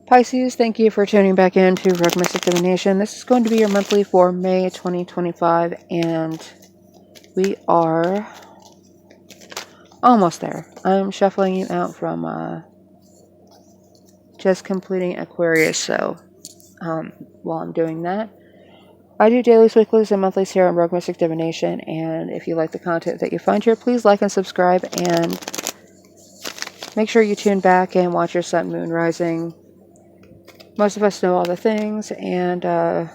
Pisces, thank you for tuning back in to Rogue Mystic Divination. This is going to be your monthly for May 2025, and we are almost there. I'm shuffling you out from just completing Aquarius, so while I'm doing that, I do dailies, weeklies, and monthlies here on Rogue Mystic Divination, and if you like the content that you find here, please like and subscribe, and make sure you tune back and watch your sun, moon, rising. Most of us know all the things, and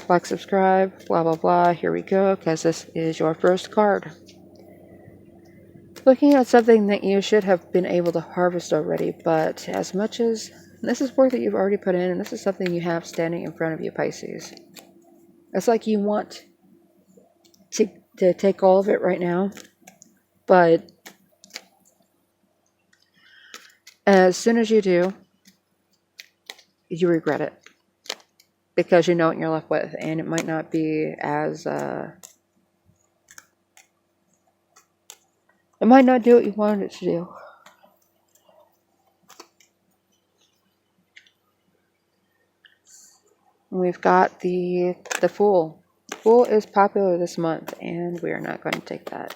like, subscribe, blah, blah, blah. Here we go, because this is your first card. Looking at something that you should have been able to harvest already, but as much as this is work that you've already put in, and this is something you have standing in front of you, Pisces. It's like you want to take all of it right now, but as soon as you do, you regret it. Because you know what you're left with, and it might not be as, it might not do what you wanted it to do. And we've got the Fool. Fool is popular this month, and we are not going to take that.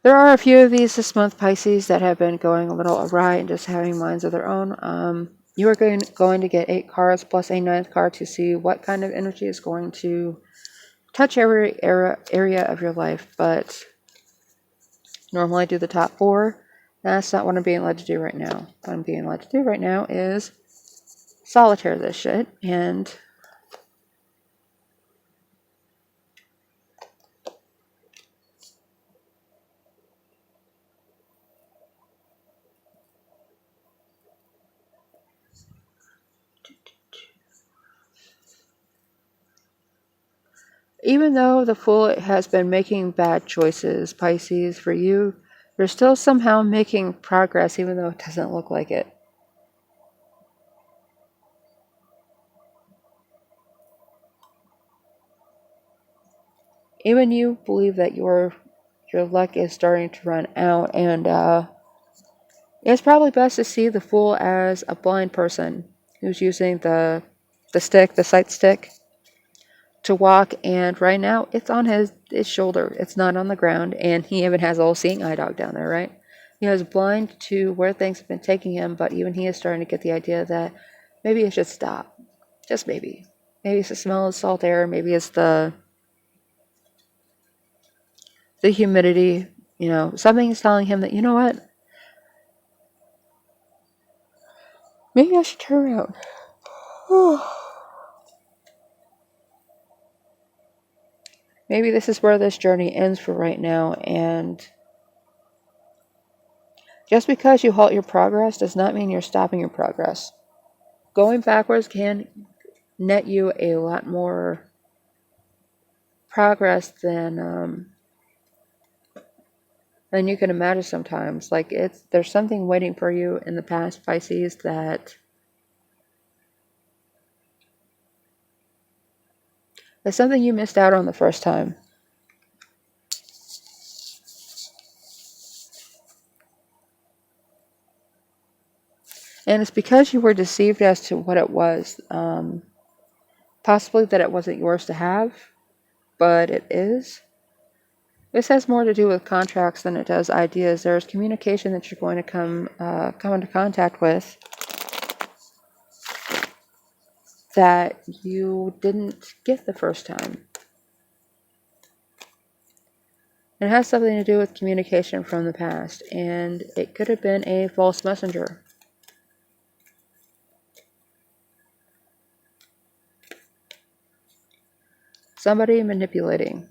There are a few of these this month, Pisces, that have been going a little awry and just having minds of their own. You are going to get 8 cards plus a 9th card to see what kind of energy is going to touch every area of your life. But normally I do the top 4. That's not what I'm being led to do right now. What I'm being led to do right now is solitaire this shit and even though the Fool has been making bad choices, Pisces, for you, you're still somehow making progress, even though it doesn't look like it. Even you believe that your luck is starting to run out, and it's probably best to see the Fool as a blind person who's using the stick, the sight stick, to walk, and right now it's on his shoulder. It's not on the ground, and he even has a little seeing eye dog down there, right? He is blind to where things have been taking him, but even he is starting to get the idea that maybe it should stop. Just maybe. Maybe it's the smell of salt air, maybe it's the humidity, you know, something is telling him that, you know what? Maybe I should turn around. Maybe this is where this journey ends for right now, and just because you halt your progress does not mean you're stopping your progress. Going backwards can net you a lot more progress than you can imagine sometimes. Like, there's something waiting for you in the past, Pisces, that is something you missed out on the first time. And it's because you were deceived as to what it was. Possibly that it wasn't yours to have, but it is. This has more to do with contracts than it does ideas. There's communication that you're going to come into contact with that you didn't get the first time. It has something to do with communication from the past, and it could have been a false messenger. Somebody manipulating.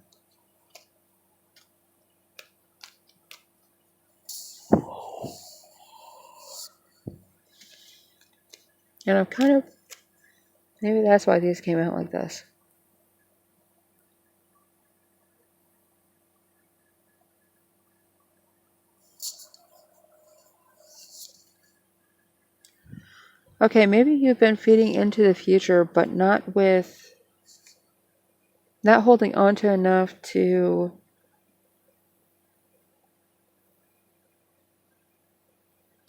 And I'm kind of, maybe that's why these came out like this. Okay, maybe you've been feeding into the future, but not holding on to enough to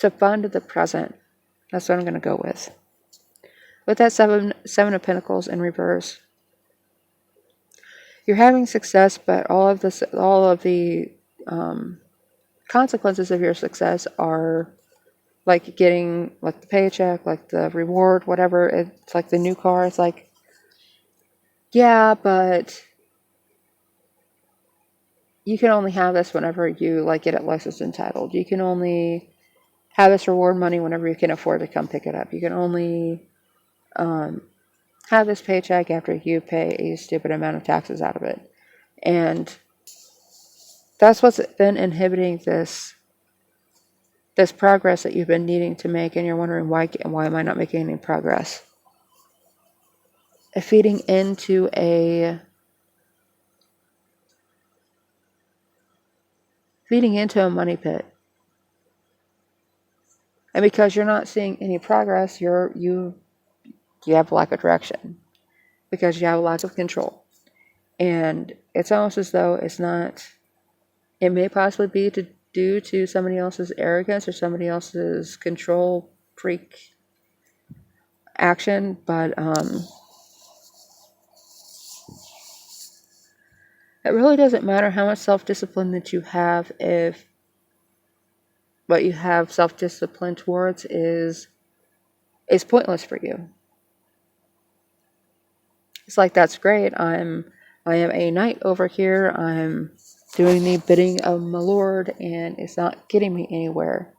to fund the present. That's what I'm going to go with. With that seven of Pentacles in reverse, you're having success, but all of the consequences of your success are like getting like the paycheck, like the reward, whatever. It's like the new car. It's like, yeah, but you can only have this whenever you like get it licensed and titled. You can only have this reward money whenever you can afford to come pick it up. You can only have this paycheck after you pay a stupid amount of taxes out of it. And that's what's been inhibiting this progress that you've been needing to make, and you're wondering why am I not making any progress? Feeding into a money pit. And because you're not seeing any progress, you have a lack of direction. Because you have a lack of control. And it's almost as though it may possibly be due to somebody else's arrogance or somebody else's control freak action, but it really doesn't matter how much self-discipline that you have if what you have self-discipline towards is pointless for you. It's like, that's great. I am a knight over here. I'm doing the bidding of my lord, and it's not getting me anywhere.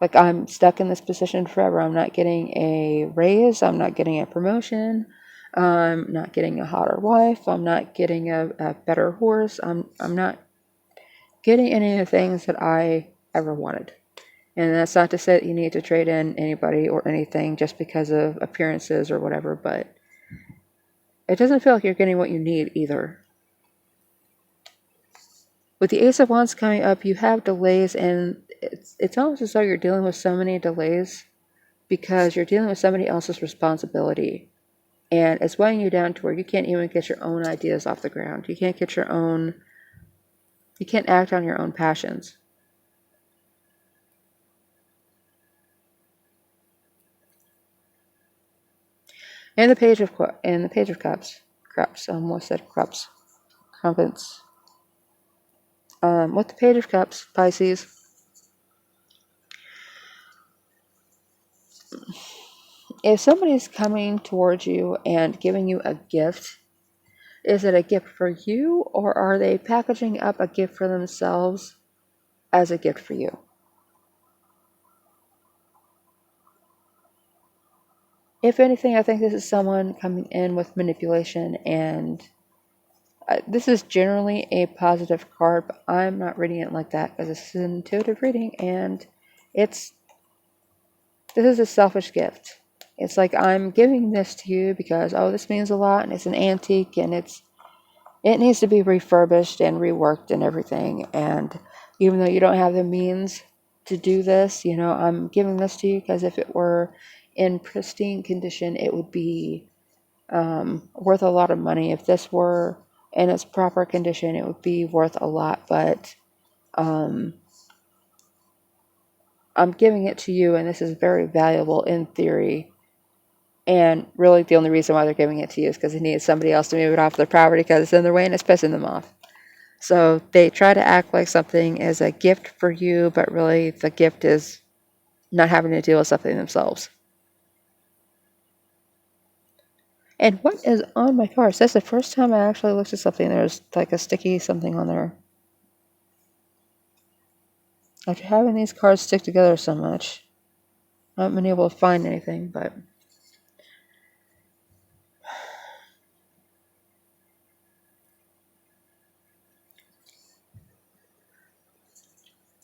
Like, I'm stuck in this position forever. I'm not getting a raise. I'm not getting a promotion. I'm not getting a hotter wife. I'm not getting a better horse. I'm not getting any of the things that I ever wanted. And that's not to say that you need to trade in anybody or anything just because of appearances or whatever, but it doesn't feel like you're getting what you need either. With the Ace of Wands coming up, you have delays, and it's almost as though you're dealing with so many delays because you're dealing with somebody else's responsibility. And it's weighing you down to where you can't even get your own ideas off the ground. You can't act on your own passions. And the Page of Cups. Almost said Cups. Crumpets. With the Page of Cups, Pisces, if somebody's coming towards you and giving you a gift, is it a gift for you, or are they packaging up a gift for themselves as a gift for you? If anything, I think this is someone coming in with manipulation, and this is generally a positive card, but I'm not reading it like that because this is an intuitive reading, and this is a selfish gift. It's like, I'm giving this to you because, this means a lot, and it's an antique, and it needs to be refurbished and reworked and everything. And even though you don't have the means to do this, I'm giving this to you because if it were in pristine condition, it would be worth a lot of money. If this were in its proper condition, it would be worth a lot. But I'm giving it to you, and this is very valuable in theory. And really, the only reason why they're giving it to you is because they need somebody else to move it off their property because it's in their way and it's pissing them off. So they try to act like something is a gift for you, but really the gift is not having to deal with something themselves. And what is on my cards? That's the first time I actually looked at something. There's like a sticky something on there. After having these cards stick together so much, I haven't been able to find anything, but...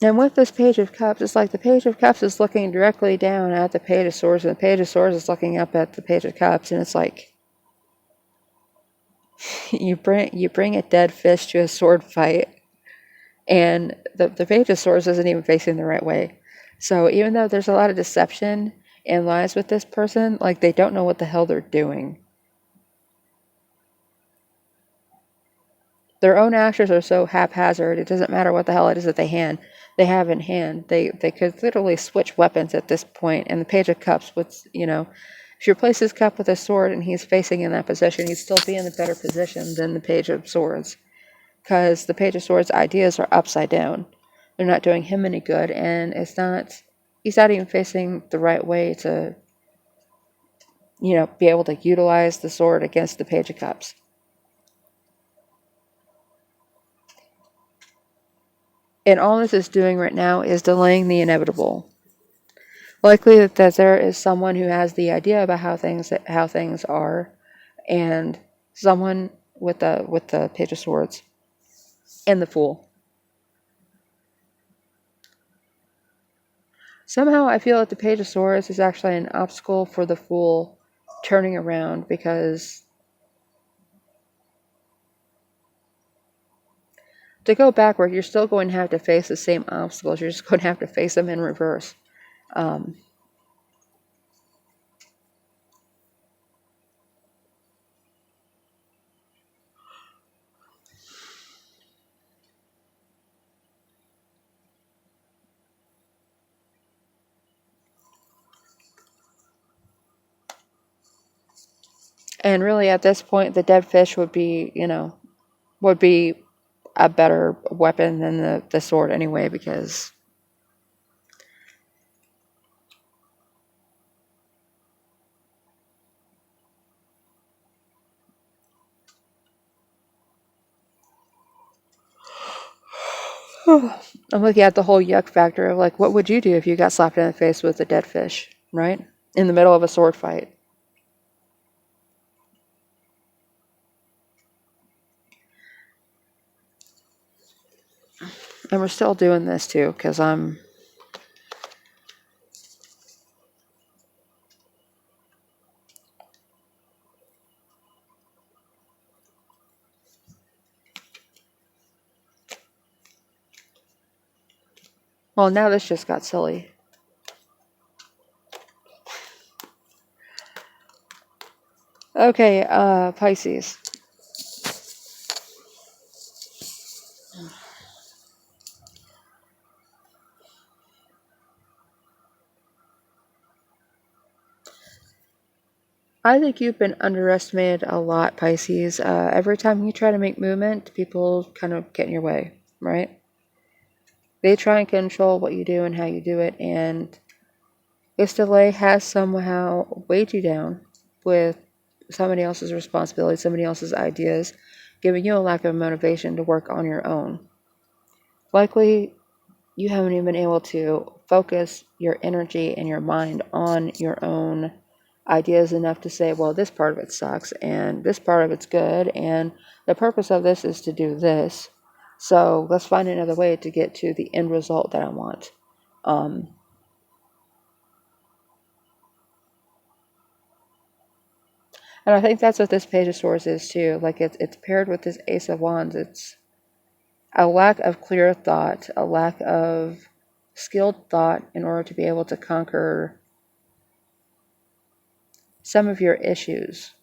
And with this Page of Cups, it's like the Page of Cups is looking directly down at the Page of Swords, and the Page of Swords is looking up at the Page of Cups, and it's like, you bring a dead fish to a sword fight, and the Page of Swords isn't even facing the right way. So even though there's a lot of deception and lies with this person, like, they don't know what the hell they're doing. Their own actions are so haphazard, it doesn't matter what the hell it is that they have in hand. They could literally switch weapons at this point. And the Page of Cups, if you replace his cup with a sword and he's facing in that position, he'd still be in a better position than the Page of Swords. Because the Page of Swords' ideas are upside down. They're not doing him any good, and he's not even facing the right way to, be able to utilize the sword against the Page of Cups. And all this is doing right now is delaying the inevitable. Likely that there is someone who has the idea about how things are, and someone with the Page of Swords and the Fool. Somehow I feel that the Page of Swords is actually an obstacle for the Fool turning around, because to go backward, you're still going to have to face the same obstacles. You're just going to have to face them in reverse. And really, at this point, the dead fish would be a better weapon than the sword anyway, because I'm looking at the whole yuck factor of, like, what would you do if you got slapped in the face with a dead fish, right? In the middle of a sword fight. And we're still doing this too, because well, now this just got silly. Okay, Pisces. I think you've been underestimated a lot, Pisces. Every time you try to make movement, people kind of get in your way, right? They try and control what you do and how you do it, and this delay has somehow weighed you down with somebody else's responsibility, somebody else's ideas, giving you a lack of motivation to work on your own. Likely, you haven't even been able to focus your energy and your mind on your own ideas enough to say, well, this part of it sucks and this part of it's good, and the purpose of this is to do this. So let's find another way to get to the end result that I want. And I think that's what this Page of Swords is too. Like, it's paired with this Ace of Wands. It's a lack of clear thought, a lack of skilled thought in order to be able to conquer some of your issues.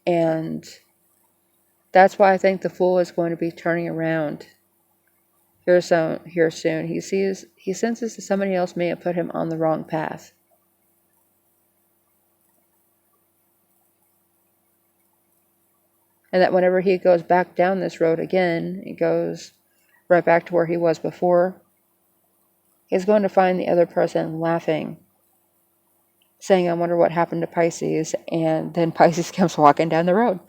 And that's why I think the Fool is going to be turning around here soon. He senses that somebody else may have put him on the wrong path. And that whenever he goes back down this road again, he goes right back to where he was before, he's going to find the other person laughing, saying, I wonder what happened to Pisces, and then Pisces comes walking down the road.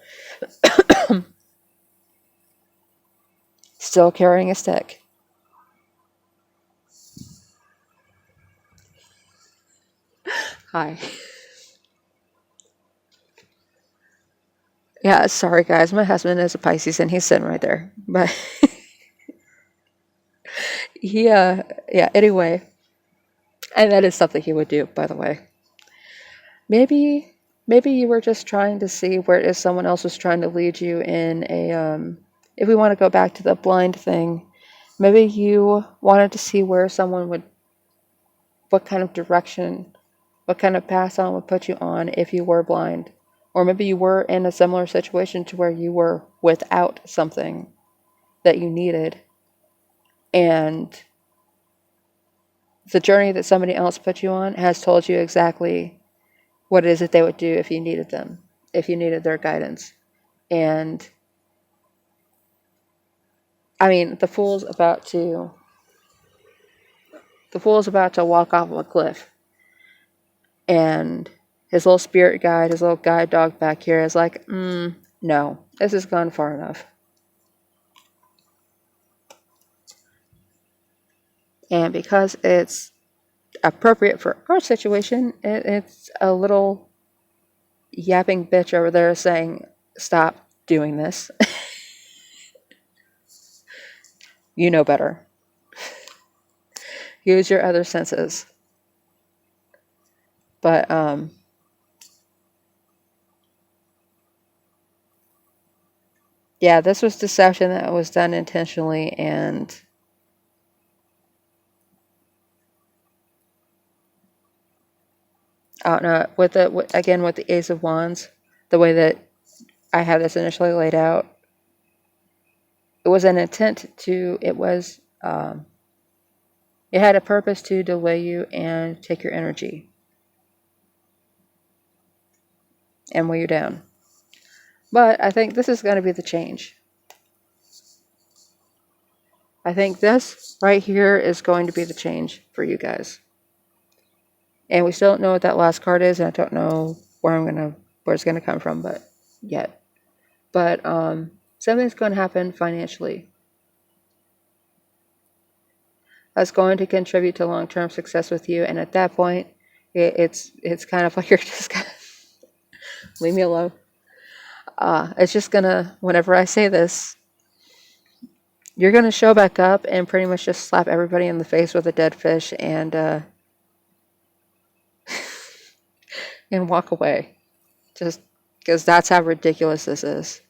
Still carrying a stick. Hi. Yeah, sorry guys, my husband is a Pisces and he's sitting right there. But yeah, anyway. And that is something he would do, by the way. Maybe you were just trying to see where it is someone else was trying to lead you in a, if we want to go back to the blind thing, maybe you wanted to see where someone would, what kind of direction, what kind of path someone would put you on if you were blind. Or maybe you were in a similar situation to where you were without something that you needed, and the journey that somebody else put you on has told you exactly what it is that they would do if you needed them, if you needed their guidance. And I mean, the fool's about to walk off of a cliff, and his little spirit guide, his little guide dog back here is like, no, this has gone far enough. And because it's appropriate for our situation, it's a little yapping bitch over there saying, stop doing this. You know better. Use your other senses. But yeah, this was deception that was done intentionally, and I don't know, with the Ace of Wands, the way that I had this initially laid out, it was an intent to, it had a purpose to delay you and take your energy and weigh you down. But I think this is going to be the change. I think this right here is going to be the change for you guys. And we still don't know what that last card is, and I don't know where it's gonna come from, but yet. But something's going to happen financially that's going to contribute to long-term success with you. And at that point, it's kind of like you're just gonna leave me alone. It's just gonna, whenever I say this, you're gonna show back up and pretty much just slap everybody in the face with a dead fish and and walk away, just because that's how ridiculous this is.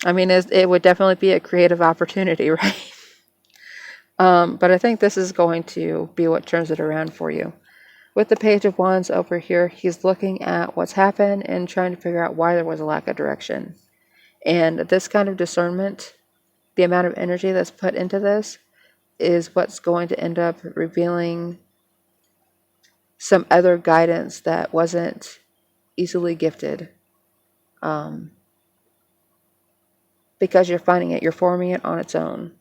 I mean, it would definitely be a creative opportunity, right? But I think this is going to be what turns it around for you. With the Page of Wands over here, he's looking at what's happened and trying to figure out why there was a lack of direction. And this kind of discernment, the amount of energy that's put into this, is what's going to end up revealing some other guidance that wasn't easily gifted. Because you're finding it, you're forming it on its own.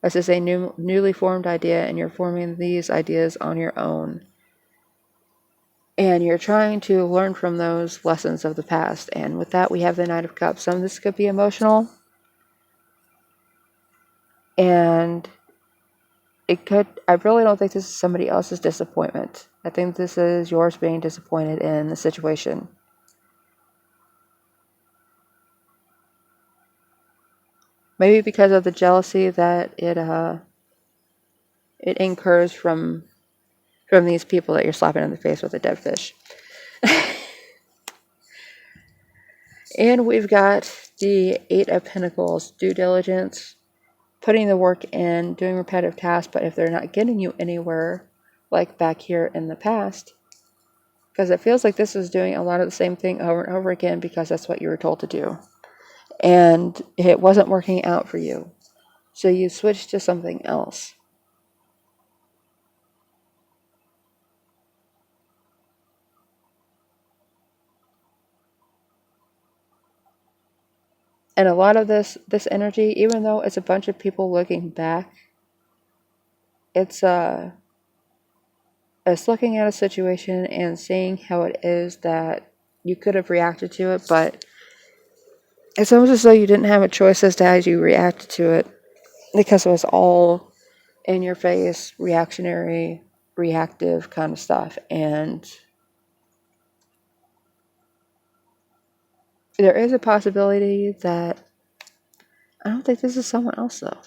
This is a newly formed idea, and you're forming these ideas on your own. And you're trying to learn from those lessons of the past. And with that, we have the Knight of Cups. Some of this could be emotional. And I really don't think this is somebody else's disappointment. I think this is yours being disappointed in the situation. Maybe because of the jealousy that it incurs from these people that you're slapping in the face with a dead fish. And we've got the Eight of Pentacles, due diligence, putting the work in, doing repetitive tasks, but if they're not getting you anywhere, like back here in the past, because it feels like this is doing a lot of the same thing over and over again because that's what you were told to do. And it wasn't working out for you. So you switched to something else. And a lot of this energy, even though it's a bunch of people looking back, it's looking at a situation and seeing how it is that you could have reacted to it, but it's almost as though you didn't have a choice as to how you reacted to it, because it was all in your face, reactionary, reactive kind of stuff. And there is a possibility that, I don't think this is someone else though.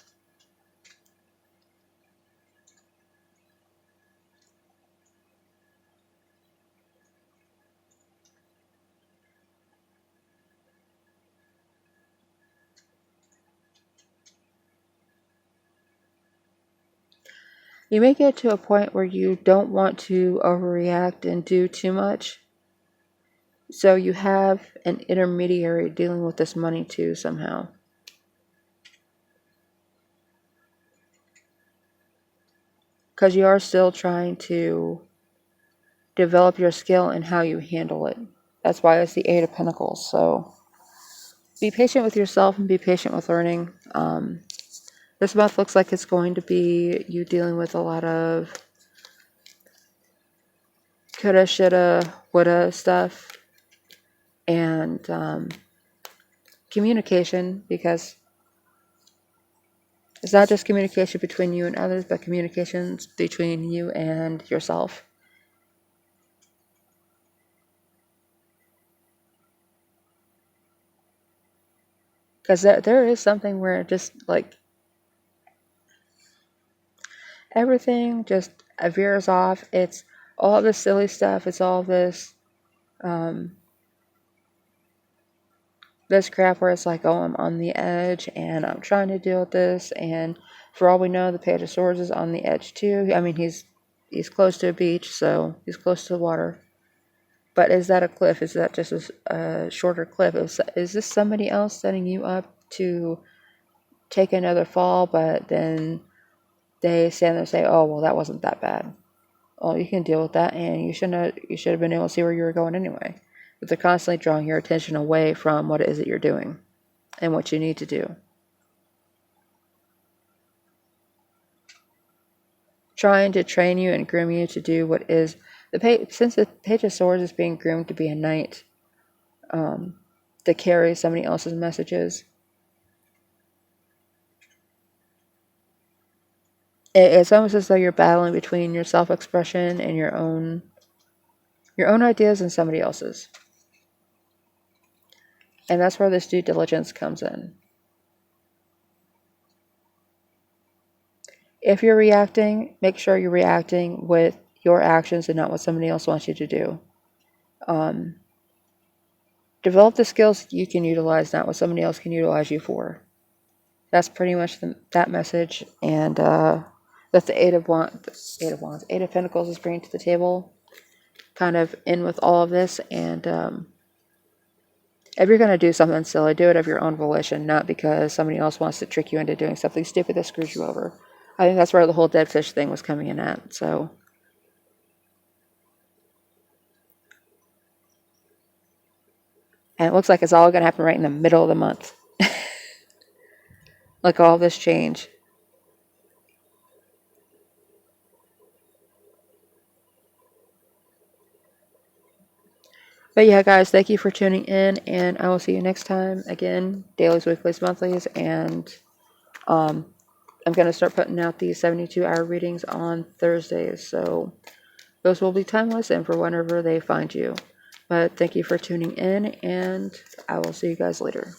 You may get to a point where you don't want to overreact and do too much. So you have an intermediary dealing with this money too somehow. Because you are still trying to develop your skill in how you handle it. That's why it's the Eight of Pentacles. So be patient with yourself and be patient with learning. This month looks like it's going to be you dealing with a lot of coulda, shoulda, woulda stuff. And communication, because it's not just communication between you and others, but communications between you and yourself. Because there is something where just like everything just veers off. It's all this silly stuff. It's all this this crap where it's like, oh, I'm on the edge and I'm trying to deal with this. And for all we know, the Page of Swords is on the edge too. I mean, he's close to a beach, so he's close to the water. But is that a cliff? Is that just a shorter cliff? Is this somebody else setting you up to take another fall, but then they stand there and say, oh, well, that wasn't that bad. Well, you can deal with that, and you should have been able to see where you were going anyway. But they're constantly drawing your attention away from what it is that you're doing and what you need to do. Trying to train you and groom you to do what is since the Page of Swords is being groomed to be a knight, to carry somebody else's messages. It's almost as though you're battling between your self-expression and your own ideas and somebody else's. And that's where this due diligence comes in. If you're reacting, make sure you're reacting with your actions and not what somebody else wants you to do. Develop the skills you can utilize, not what somebody else can utilize you for. That's pretty much that message. And that's the Eight of Pentacles is bringing to the table, kind of in with all of this. And if you're going to do something silly, do it of your own volition, not because somebody else wants to trick you into doing something stupid that screws you over. I think that's where the whole dead fish thing was coming in at. So, and it looks like it's all going to happen right in the middle of the month. Like all this change. But yeah, guys, thank you for tuning in, and I will see you next time. Again, dailies, weeklies, monthlies, and I'm going to start putting out these 72-hour readings on Thursdays. So those will be timeless and for whenever they find you. But thank you for tuning in, and I will see you guys later.